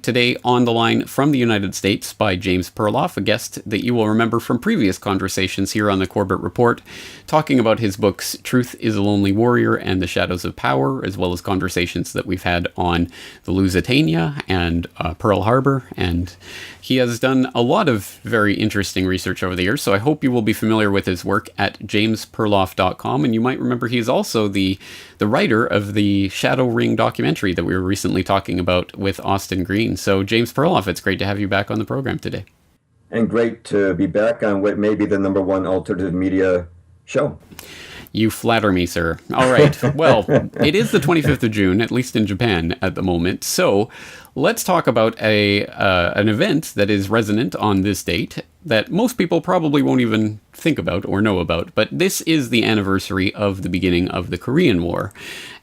today on the line from the United States by James Perloff, a guest that you will remember from previous conversations here on the Corbett Report, talking about his books Truth is a Lonely Warrior and The Shadows of Power, as well as conversations that we've had on the Lusitania and Pearl Harbor. And he has done a lot of very interesting research over the years, so I hope you will be familiar with his work at jamesperloff.com. And you might remember he is also the writer of the Shadow Ring documentary that we were recently talking about with Austin Green. So James Perloff, it's great to have you back on the program today. And great to be back on what may be the #1 alternative media show. You flatter me, sir. All right. Well, it is the 25th of June, at least in Japan at the moment. So let's talk about an event that is resonant on this date that most people probably won't even think about or know about. But this is the anniversary of the beginning of the Korean War.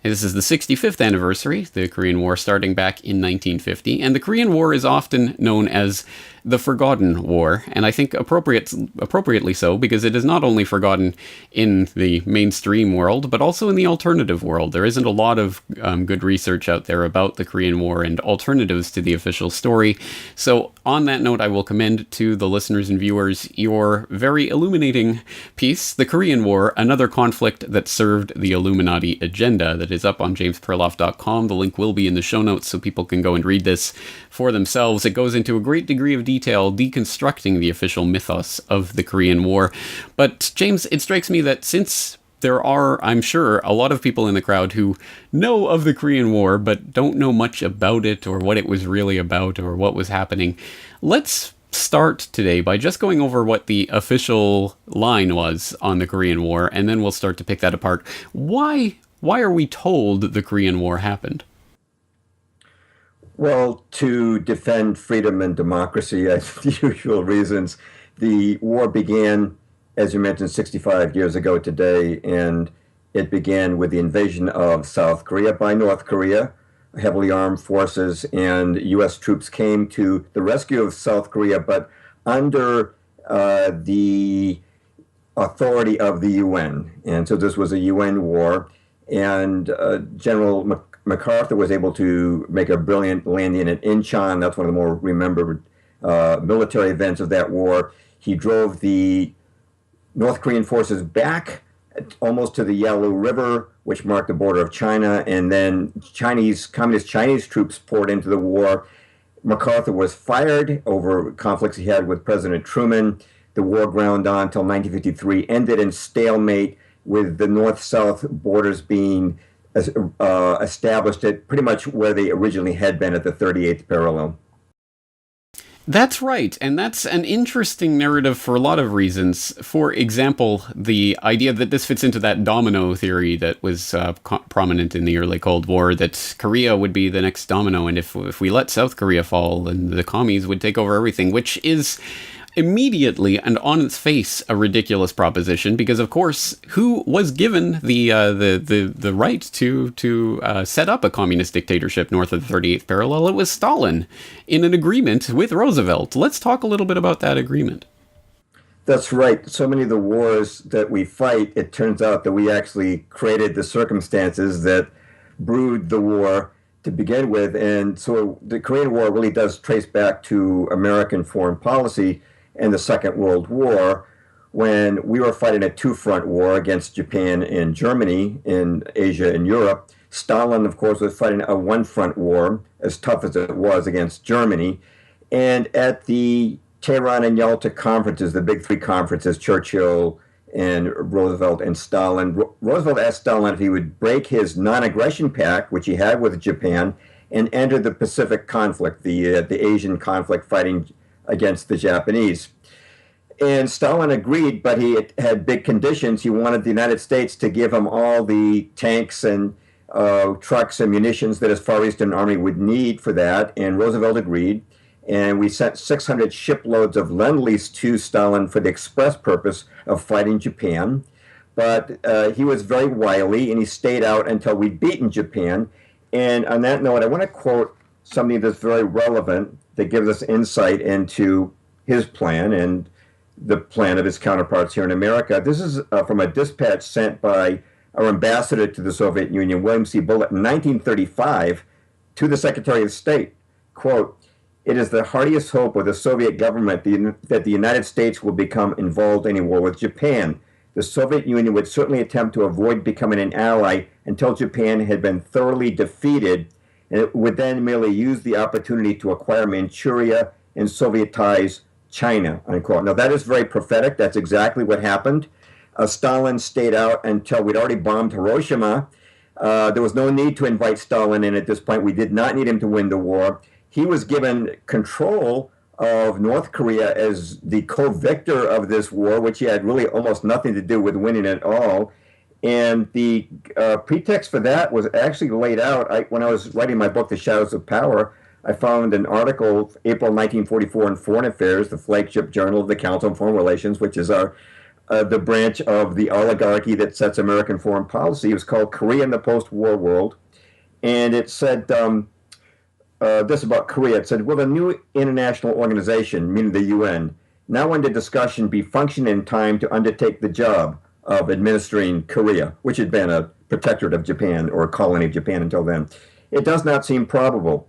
And this is the 65th anniversary, the Korean War starting back in 1950. And the Korean War is often known as the Forgotten War, and I think appropriately so, because it is not only forgotten in the mainstream world, but also in the alternative world. There isn't a lot of good research out there about the Korean War and alternatives to the official story. So on that note, I will commend to the listeners and viewers your very illuminating piece, The Korean War, Another Conflict That Served the Illuminati Agenda, that is up on jamesperloff.com. The link will be in the show notes so people can go and read this for themselves. It goes into a great degree of detail deconstructing the official mythos of the Korean War. But James, it strikes me that since there are, I'm sure, a lot of people in the crowd who know of the Korean War but don't know much about it or what it was really about or what was happening, let's start today by just going over what the official line was on the Korean War, and then we'll start to pick that apart. Why are we told the Korean War happened? Well, to defend freedom and democracy, as the usual reasons. The war began, as you mentioned, 65 years ago today, and it began with the invasion of South Korea by North Korea, heavily armed forces, and U.S. troops came to the rescue of South Korea, but under the authority of the UN. And so this was a UN war, and General MacArthur was able to make a brilliant landing at Incheon. That's one of the more remembered military events of that war. He drove the North Korean forces back almost to the Yalu River, which marked the border of China, and then communist Chinese troops poured into the war. MacArthur was fired over conflicts he had with President Truman. The war ground on until 1953, ended in stalemate, with the north-south borders being established at pretty much where they originally had been at the 38th parallel. That's right, and that's an interesting narrative for a lot of reasons. For example, the idea that this fits into that domino theory that was prominent in the early Cold War, that Korea would be the next domino, and if we let South Korea fall, then the commies would take over everything, which is immediately and on its face a ridiculous proposition, because of course who was given the right to set up a communist dictatorship north of the 38th parallel? It was Stalin, in an agreement with Roosevelt. Let's talk a little bit about that agreement. That's right. So many of the wars that we fight, it turns out that we actually created the circumstances that brewed the war to begin with. And so the Korean War really does trace back to American foreign policy in the Second World War, when we were fighting a two-front war against Japan and Germany in Asia and Europe. Stalin, of course, was fighting a one-front war, as tough as it was, against Germany. And at the Tehran and Yalta conferences, the big three conferences, Churchill and Roosevelt and Stalin, Roosevelt asked Stalin if he would break his non-aggression pact, which he had with Japan, and enter the Pacific conflict, the Asian conflict, fighting against the Japanese. And Stalin agreed, but he had big conditions. He wanted the United States to give him all the tanks and trucks and munitions that his Far Eastern Army would need for that, and Roosevelt agreed. And we sent 600 shiploads of Lend-Lease to Stalin for the express purpose of fighting Japan. But he was very wily, and he stayed out until we'd beaten Japan. And on that note, I want to quote something that's very relevant, that gives us insight into his plan and the plan of his counterparts here in America. This is from a dispatch sent by our ambassador to the Soviet Union, William C. Bullitt, in 1935, to the Secretary of State. Quote, It is the heartiest hope of the Soviet government that the United States will become involved in a war with Japan. The Soviet Union would certainly attempt to avoid becoming an ally until Japan had been thoroughly defeated, and it would then merely use the opportunity to acquire Manchuria and Sovietize China, unquote. Now, that is very prophetic. That's exactly what happened. Stalin stayed out until we'd already bombed Hiroshima. There was no need to invite Stalin in at this point. We did not need him to win the war. He was given control of North Korea as the co-victor of this war, which he had really almost nothing to do with winning at all. And the pretext for that was actually laid out. When I was writing my book, The Shadows of Power, I found an article, April 1944, in Foreign Affairs, the flagship journal of the Council on Foreign Relations, which is the branch of the oligarchy that sets American foreign policy. It was called Korea in the Post-War World. And it said this about Korea. It said, will the new international organization, meaning the UN, now under discussion be functioning in time to undertake the job of administering Korea, which had been a protectorate of Japan or a colony of Japan until then? It does not seem probable.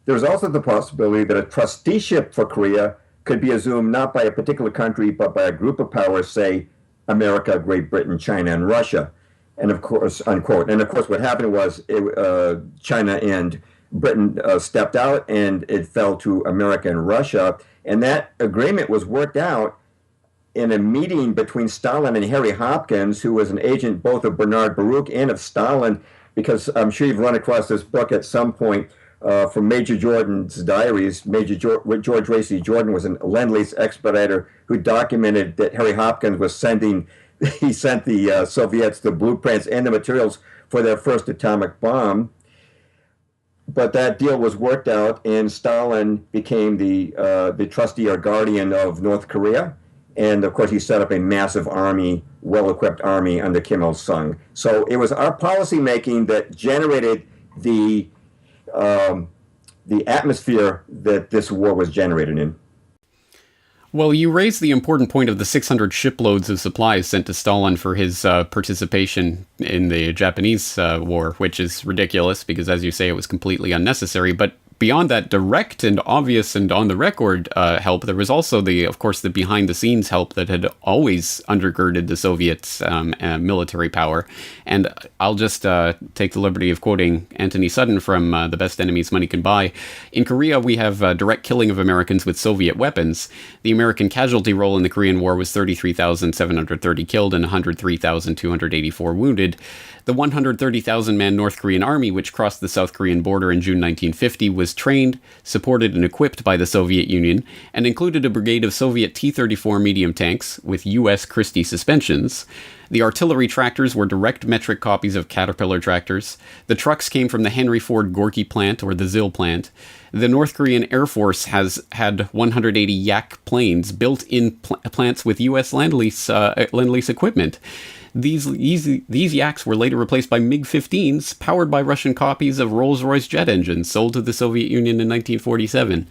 There's also the possibility that a trusteeship for Korea could be assumed not by a particular country, but by a group of powers, say America, Great Britain, China, and Russia. And of course, unquote. And of course, what happened was China and Britain stepped out, and it fell to America and Russia. And that agreement was worked out in a meeting between Stalin and Harry Hopkins, who was an agent both of Bernard Baruch and of Stalin, because I'm sure you've run across this book at some point from Major Jordan's diaries. Major George Racy Jordan was a Lend-Lease expediter who documented that Harry Hopkins was sent the Soviets the blueprints and the materials for their first atomic bomb. But that deal was worked out, and Stalin became the trustee or guardian of North Korea. And of course, he set up a massive army, well-equipped army under Kim Il-sung. So it was our policy making that generated the atmosphere that this war was generated in. Well, you raised the important point of the 600 shiploads of supplies sent to Stalin for his participation in the Japanese war, which is ridiculous because, as you say, it was completely unnecessary. But beyond that direct and obvious and on the record help, there was also of course, the behind the scenes help that had always undergirded the Soviets' military power. And I'll just take the liberty of quoting Anthony Sutton from The Best Enemies Money Can Buy. In Korea, we have direct killing of Americans with Soviet weapons. The American casualty roll in the Korean War was 33,730 killed and 103,284 wounded. The 130,000-man North Korean army, which crossed the South Korean border in June 1950, was trained, supported, and equipped by the Soviet Union, and included a brigade of Soviet T-34 medium tanks with U.S. Christie suspensions. The artillery tractors were direct metric copies of Caterpillar tractors. The trucks came from the Henry Ford Gorky plant, or the ZIL plant. The North Korean Air Force has had 180 Yak planes built in plants with U.S. Lend-Lease equipment. These Yaks were later replaced by MiG-15s, powered by Russian copies of Rolls-Royce jet engines sold to the Soviet Union in 1947,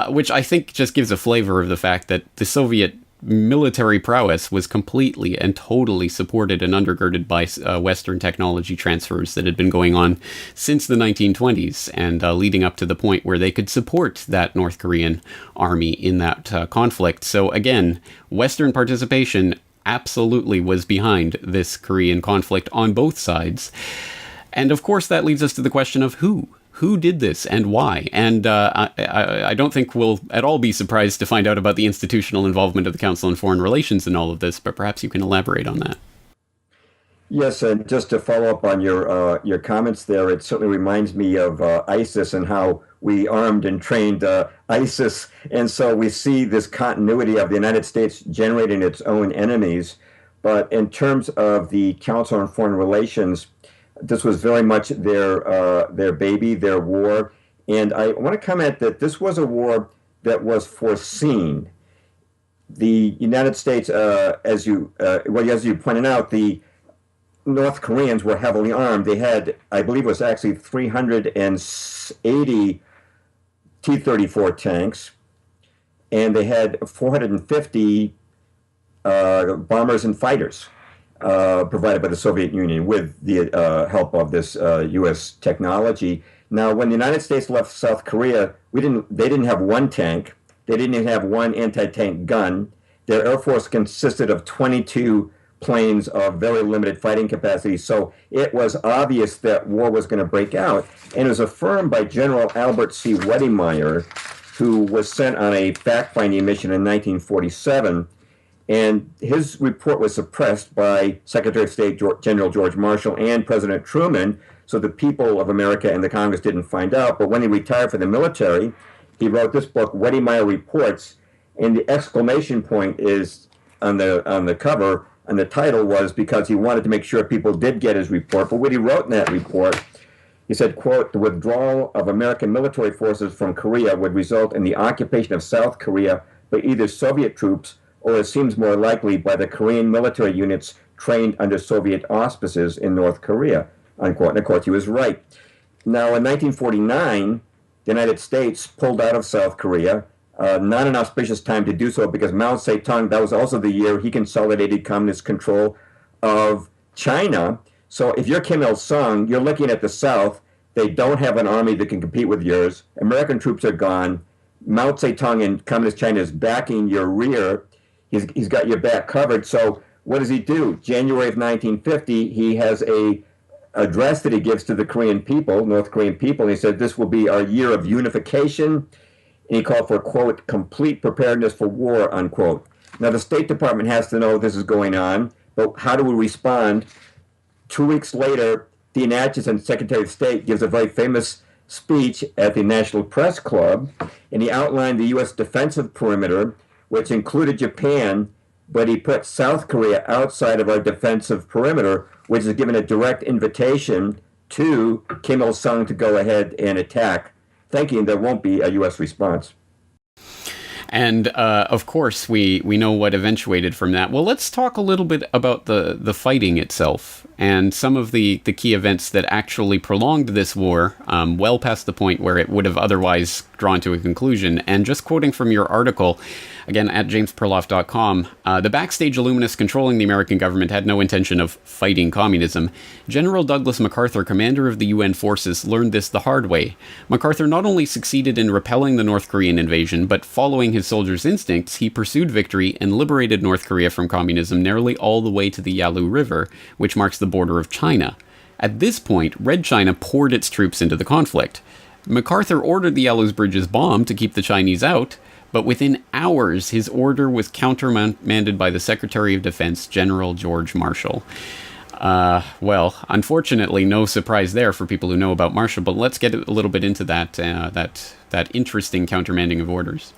which I think just gives a flavor of the fact that the Soviet military prowess was completely and totally supported and undergirded by Western technology transfers that had been going on since the 1920s and leading up to the point where they could support that North Korean army in that conflict. So again, Western participation absolutely was behind this Korean conflict on both sides. And of course, that leads us to the question of who. Who did this and why? And I don't think we'll at all be surprised to find out about the institutional involvement of the Council on Foreign Relations in all of this, but perhaps you can elaborate on that. Yes, and just to follow up on your comments there, it certainly reminds me of ISIS and how we armed and trained ISIS. And so we see this continuity of the United States generating its own enemies. But in terms of the Council on Foreign Relations, this was very much their baby, their war. And I want to comment that this was a war that was foreseen. The United States, as you pointed out, the North Koreans were heavily armed. They had, I believe it was actually 380 T-34 tanks, and they had 450 bombers and fighters provided by the Soviet Union with the help of this U.S. technology. Now, when the United States left South Korea, they didn't have one tank. They didn't even have one anti-tank gun. Their Air Force consisted of 22 planes of very limited fighting capacity. So it was obvious that war was going to break out. And it was affirmed by General Albert C. Wedemeyer, who was sent on a fact-finding mission in 1947. And his report was suppressed by Secretary of State General George Marshall and President Truman, so the people of America and the Congress didn't find out. But when he retired from the military, he wrote this book, Wedemeyer Reports, and the exclamation point is on the cover, and the title was because he wanted to make sure people did get his report. But what he wrote in that report, he said, quote, the withdrawal of American military forces from Korea would result in the occupation of South Korea by either Soviet troops or, it seems more likely, by the Korean military units trained under Soviet auspices in North Korea, unquote. And of course, he was right. Now, in 1949, the United States pulled out of South Korea. Not an auspicious time to do so because Mao Zedong, that was also the year he consolidated communist control of China. So if you're Kim Il-sung, you're looking at the South. They don't have an army that can compete with yours. American troops are gone. Mao Zedong in communist China is backing your rear. He's got your back covered. So what does he do? January of 1950, he has a address that he gives to the Korean people, North Korean people, and he said this will be our year of unification. And he called for, quote, complete preparedness for war, unquote. Now, the State Department has to know this is going on, but how do we respond? 2 weeks later, Dean Acheson, Secretary of State, gives a very famous speech at the National Press Club, and he outlined the U.S. defensive perimeter, which included Japan, but he put South Korea outside of our defensive perimeter, which is given a direct invitation to Kim Il-sung to go ahead and attack, thinking there won't be a U.S. response. And of course, we know what eventuated from that. Well, let's talk a little bit about the fighting itself and some of the key events that actually prolonged this war well past the point where it would have otherwise drawn to a conclusion. And just quoting from your article, again, at jamesperloff.com, the backstage Illuminists controlling the American government had no intention of fighting communism. General Douglas MacArthur, commander of the UN forces, learned this the hard way. MacArthur not only succeeded in repelling the North Korean invasion, but following his soldiers' instincts, he pursued victory and liberated North Korea from communism nearly all the way to the Yalu River, which marks the border of China. At this point, Red China poured its troops into the conflict. MacArthur ordered the Yalu's bridges bombed to keep the Chinese out, but within hours, his order was countermanded by the Secretary of Defense, General George Marshall. Well, unfortunately, no surprise there for people who know about Marshall, but let's get a little bit into that interesting countermanding of orders.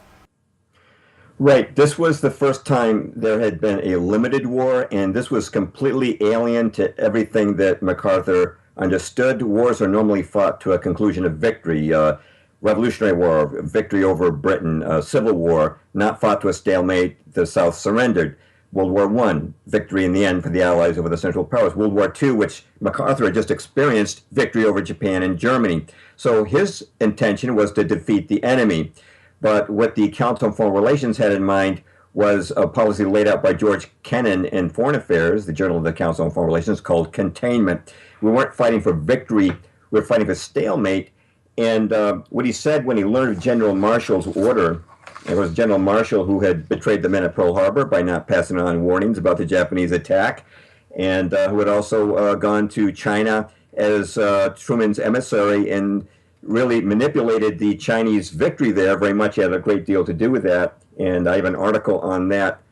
Right. This was the first time there had been a limited war, and this was completely alien to everything that MacArthur understood. Wars are normally fought to a conclusion of victory. Revolutionary War, victory over Britain, Civil War, not fought to a stalemate, the South surrendered. World War I, victory in the end for the Allies over the Central Powers. World War II, which MacArthur had just experienced, victory over Japan and Germany. So his intention was to defeat the enemy. But what the Council on Foreign Relations had in mind was a policy laid out by George Kennan in Foreign Affairs, the journal of the Council on Foreign Relations, called containment. We weren't fighting for victory, we were fighting for stalemate. And what he said when he learned of General Marshall's order, it was General Marshall who had betrayed the men at Pearl Harbor by not passing on warnings about the Japanese attack, and who had also gone to China as Truman's emissary and really manipulated the Chinese victory there. Very much had a great deal to do with that. And I have an article on that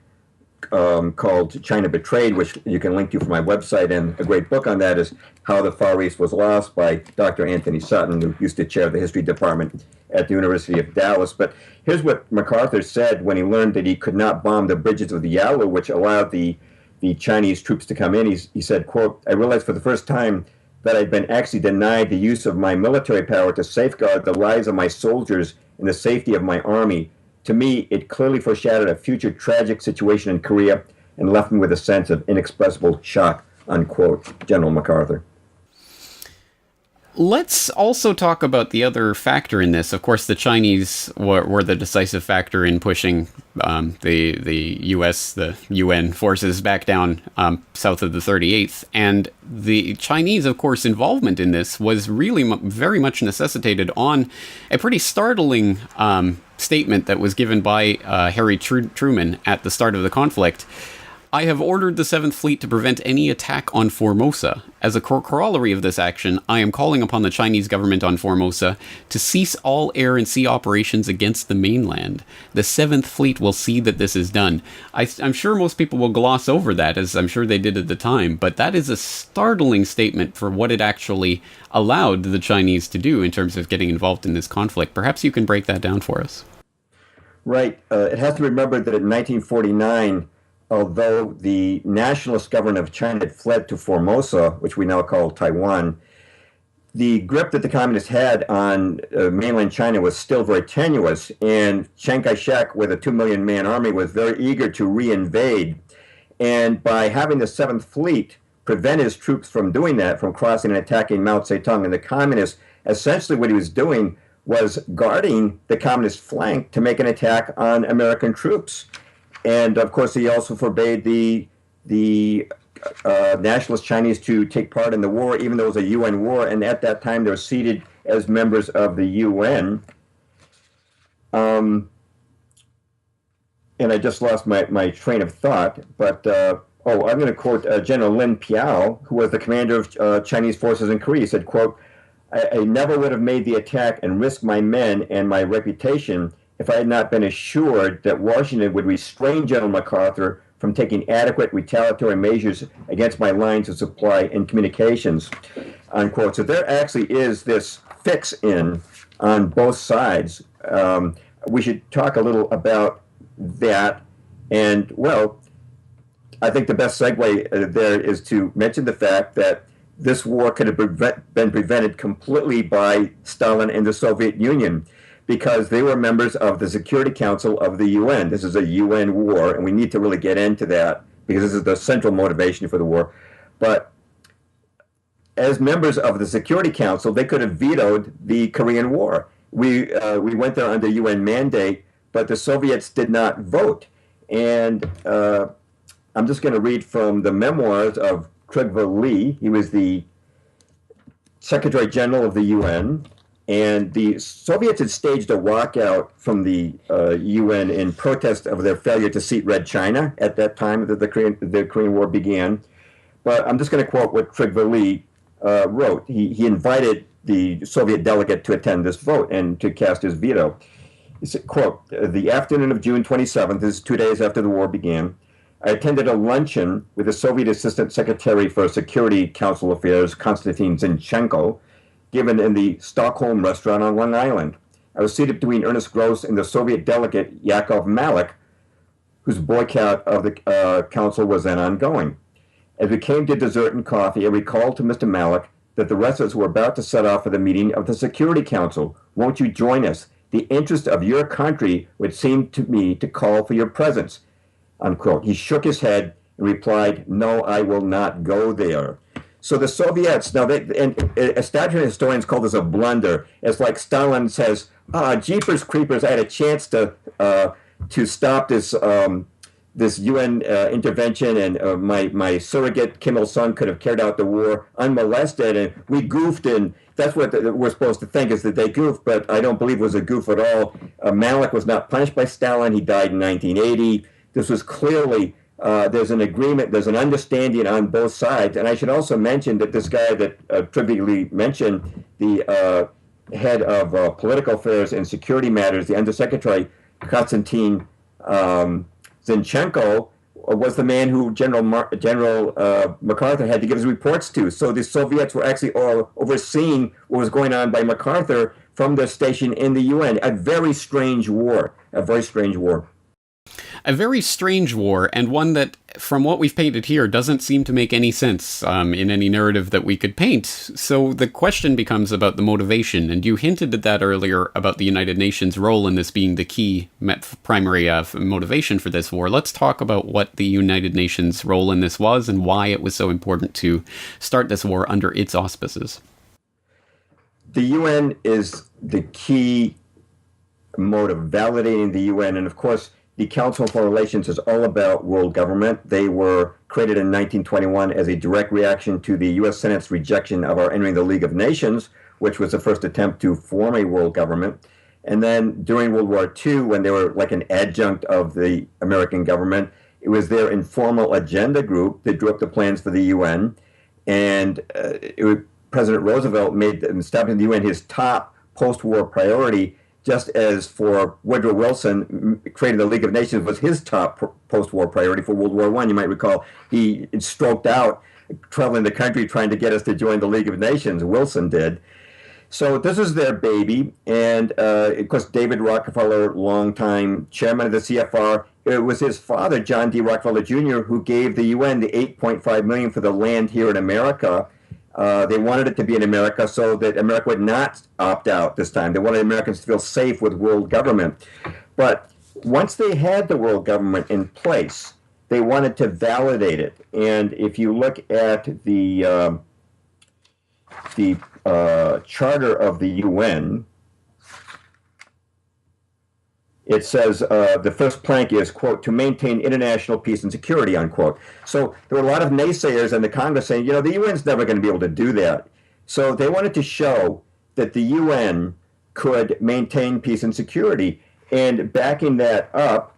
called China Betrayed, which you can link to from my website. And a great book on that is How the Far East Was Lost by Dr. Anthony Sutton, who used to chair the history department at the University of Dallas. But here's what MacArthur said when he learned that he could not bomb the bridges of the Yalu, which allowed the Chinese troops to come in. He said, quote, I realized for the first time that I'd been actually denied the use of my military power to safeguard the lives of my soldiers and the safety of my army. To me, it clearly foreshadowed a future tragic situation in Korea and left me with a sense of inexpressible shock, unquote, General MacArthur. Let's also talk about the other factor in this. Of course, the Chinese were the decisive factor in pushing the U.S., the UN forces back down south of the 38th. And the Chinese, of course, involvement in this was really very much necessitated on a pretty startling statement that was given by Harry Truman at the start of the conflict. I have ordered the 7th Fleet to prevent any attack on Formosa. As a corollary of this action, I am calling upon the Chinese government on Formosa to cease all air and sea operations against the mainland. The 7th Fleet will see that this is done. I'm sure most people will gloss over that, as I'm sure they did at the time, but that is a startling statement for what it actually allowed the Chinese to do in terms of getting involved in this conflict. Perhaps you can break that down for us. Right. It has to be remembered that in 1949, although the nationalist government of China had fled to Formosa, which we now call Taiwan, the grip that the communists had on mainland China was still very tenuous, and Chiang Kai-shek, with a 2 million man army, was very eager to reinvade. And by having the 7th Fleet prevent his troops from doing that, from crossing and attacking Mao Zedong and the communists, essentially what he was doing was guarding the communist flank to make an attack on American troops. And of course, he also forbade the nationalist Chinese to take part in the war, even though it was a UN war. And at that time, they were seated as members of the UN. And I just lost my train of thought. But I'm going to quote General Lin Piao, who was the commander of Chinese forces in Korea. He said, "quote, I never would have made the attack and risked my men and my reputation if I had not been assured that Washington would restrain General MacArthur from taking adequate retaliatory measures against my lines of supply and communications," unquote. So there actually is this fix-in on both sides. We should talk a little about that. And, well, I think the best segue there is to mention the fact that this war could have been prevented completely by Stalin and the Soviet Union, because they were members of the Security Council of the UN. This is a UN war, and we need to really get into that because this is the central motivation for the war. But as members of the Security Council, they could have vetoed the Korean War. We went there under UN mandate, but the Soviets did not vote. And I'm just going to read from the memoirs of Trygve Lie. He was the Secretary General of the UN. And the Soviets had staged a walkout from the UN in protest of their failure to seat Red China at that time that the Korean War began. But I'm just going to quote what Trygve Lie wrote. He invited the Soviet delegate to attend this vote and to cast his veto. He said, quote, "The afternoon of June 27th, this is 2 days after the war began, I attended a luncheon with the Soviet Assistant Secretary for Security Council Affairs, Konstantin Zinchenko, given in the Stockholm restaurant on Long Island. I was seated between Ernest Gross and the Soviet delegate Yakov Malik, whose boycott of the council was then ongoing. As we came to dessert and coffee, I recalled to Mr. Malik that the rest of us were about to set off for the meeting of the Security Council. Won't you join us? The interest of your country would seem to me to call for your presence," unquote. He shook his head and replied, "No, I will not go there." So the Soviets, now establishment historians call this a blunder. It's like Stalin says, jeepers creepers, I had a chance to stop this this UN intervention, and my surrogate Kim Il-sung could have carried out the war unmolested, and we goofed, and that's what we're supposed to think, is that they goofed, but I don't believe it was a goof at all. Malik was not punished by Stalin. He died in 1980. This was clearly there's an agreement, there's an understanding on both sides. And I should also mention that this guy that trivially mentioned, the head of political affairs and security matters, the undersecretary, Konstantin Zinchenko, was the man who General MacArthur had to give his reports to. So the Soviets were actually all overseeing what was going on by MacArthur from their station in the UN. A very strange war, a very strange war. A very strange war, and one that, from what we've painted here, doesn't seem to make any sense in any narrative that we could paint. So the question becomes about the motivation, and you hinted at that earlier about the United Nations' role in this being the key primary motivation for this war. Let's talk about what the United Nations' role in this was and why it was so important to start this war under its auspices. the UN is the key mode of validating the UN. And of course, the Council on Foreign Relations is all about world government. They were created in 1921 as a direct reaction to the U.S. Senate's rejection of our entering the League of Nations, which was the first attempt to form a world government. And then during World War II, when they were like an adjunct of the American government, it was their informal agenda group that drew up the plans for the UN. And President Roosevelt made establishing the UN his top post-war priority, just as for Woodrow Wilson, creating the League of Nations was his top post-war priority for World War I. You might recall he stroked out traveling the country trying to get us to join the League of Nations. Wilson did. So this is their baby. And of course, David Rockefeller, longtime chairman of the CFR, it was his father, John D. Rockefeller Jr., who gave the UN the $8.5 million for the land here in America. They wanted it to be in America so that America would not opt out this time. They wanted Americans to feel safe with world government. But once they had the world government in place, they wanted to validate it. And if you look at the charter of the UN, it says the first plank is, quote, to maintain international peace and security, unquote. So there were a lot of naysayers in the Congress saying, you know, the UN's never going to be able to do that. So they wanted to show that the UN could maintain peace and security. And backing that up,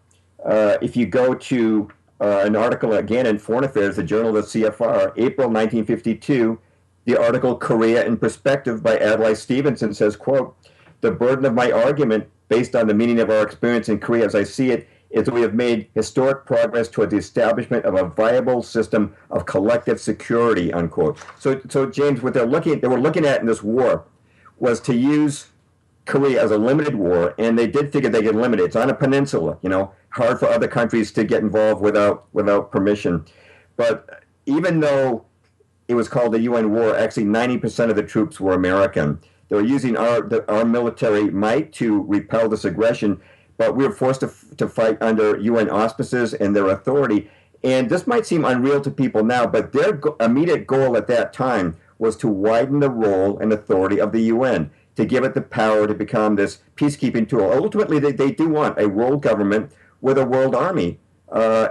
if you go to an article again in Foreign Affairs, the Journal of the CFR, April 1952, the article Korea in Perspective by Adlai Stevenson says, quote, the burden of my argument based on the meaning of our experience in Korea as I see it, is that we have made historic progress toward the establishment of a viable system of collective security, unquote. So James, what they were looking at in this war was to use Korea as a limited war, and they did figure they could limit it. It's on a peninsula, you know, hard for other countries to get involved without permission. But even though it was called the UN war, actually 90% of the troops were American. They were using our military might to repel this aggression, but we were forced to fight under UN auspices and their authority. And this might seem unreal to people now, but their immediate goal at that time was to widen the role and authority of the UN, to give it the power to become this peacekeeping tool. Ultimately, they do want a world government with a world army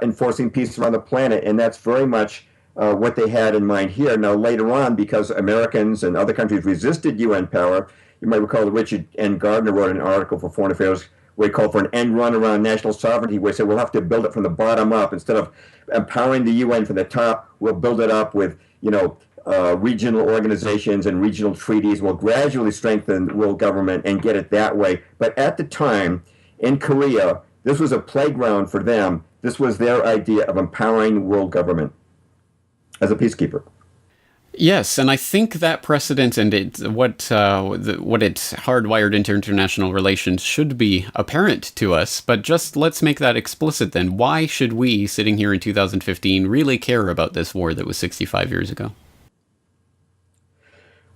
enforcing peace around the planet, and that's very much what they had in mind here. Now, later on, because Americans and other countries resisted UN power, you might recall that Richie N. Gardner wrote an article for Foreign Affairs where he called for an end run around national sovereignty, where he said we'll have to build it from the bottom up. Instead of empowering the UN from the top, we'll build it up with, you know, regional organizations and regional treaties. We'll gradually strengthen world government and get it that way. But at the time, in Korea, this was a playground for them. This was their idea of empowering world government as a peacekeeper. Yes, and I think that precedent and what it's hardwired into international relations should be apparent to us, but just let's make that explicit then. Why should we, sitting here in 2015, really care about this war that was 65 years ago?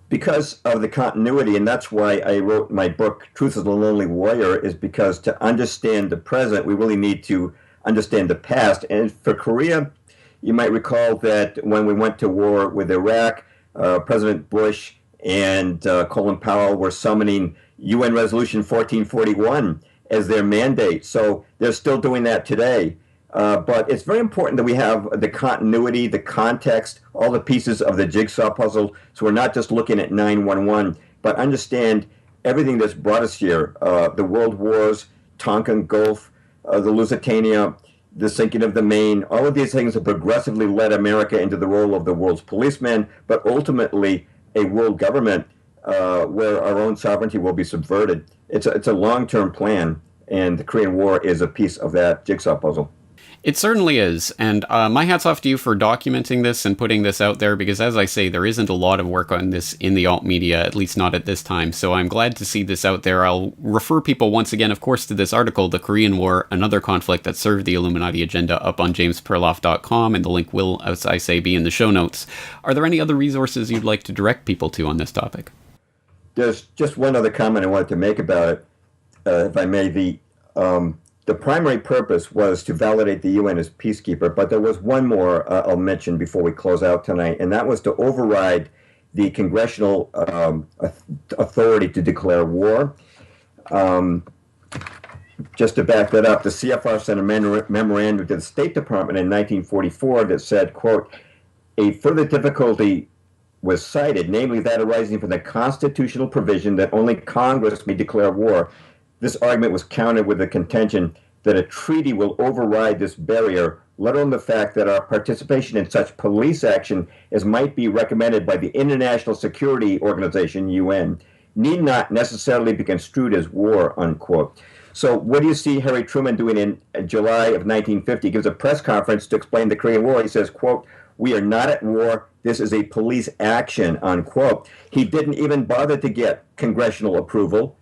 Because of the continuity, and that's why I wrote my book, Truth is the Lonely Warrior, is because to understand the present, we really need to understand the past. And for Korea, you might recall that when we went to war with Iraq, President Bush and Colin Powell were summoning UN Resolution 1441 as their mandate. So they're still doing that today. But it's very important that we have the continuity, the context, all the pieces of the jigsaw puzzle. So we're not just looking at 9/11, but understand everything that's brought us here. The world wars, Tonkin Gulf, the Lusitania, the sinking of the Maine, all of these things have progressively led America into the role of the world's policeman, but ultimately a world government where our own sovereignty will be subverted. It's a long-term plan, and the Korean War is a piece of that jigsaw puzzle. It certainly is, and my hat's off to you for documenting this and putting this out there, because as I say, there isn't a lot of work on this in the alt media, at least not at this time, so I'm glad to see this out there. I'll refer people once again, of course, to this article, The Korean War, Another Conflict That Served the Illuminati Agenda, up on jamesperloff.com, and the link will, as I say, be in the show notes. Are there any other resources you'd like to direct people to on this topic? There's just one other comment I wanted to make about it, if I may. The primary purpose was to validate the UN as peacekeeper, but there was one more I'll mention before we close out tonight, and that was to override the congressional authority to declare war. Just to back that up, the CFR sent a memorandum to the State Department in 1944 that said, quote, a further difficulty was cited, namely that arising from the constitutional provision that only Congress may declare war. This argument was countered with the contention that a treaty will override this barrier, let alone the fact that our participation in such police action as might be recommended by the International Security Organization, UN, need not necessarily be construed as war, unquote. So what do you see Harry Truman doing in July of 1950? He gives a press conference to explain the Korean War. He says, quote, we are not at war. This is a police action, unquote. He didn't even bother to get congressional approval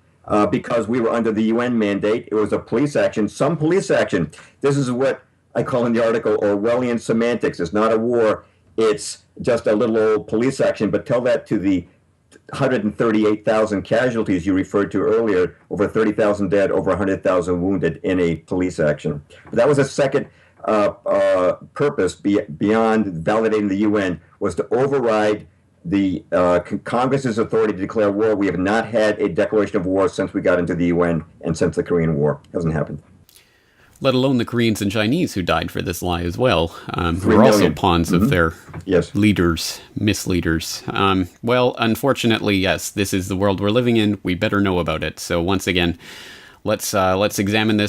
because we were under the UN mandate. It was a police action, some police action. This is what I call in the article Orwellian semantics. It's not a war. It's just a little old police action. But tell that to the 138,000 casualties you referred to earlier, over 30,000 dead, over 100,000 wounded in a police action. But that was a second purpose beyond validating the UN, was to override the Congress's authority to declare war. We have not had a declaration of war since we got into the UN and since the Korean War. It hasn't happened. Let alone the Koreans and Chinese who died for this lie as well, who were also pawns of their leaders, misleaders. Well, unfortunately, yes, this is the world we're living in. We better know about it. So once again, let's examine this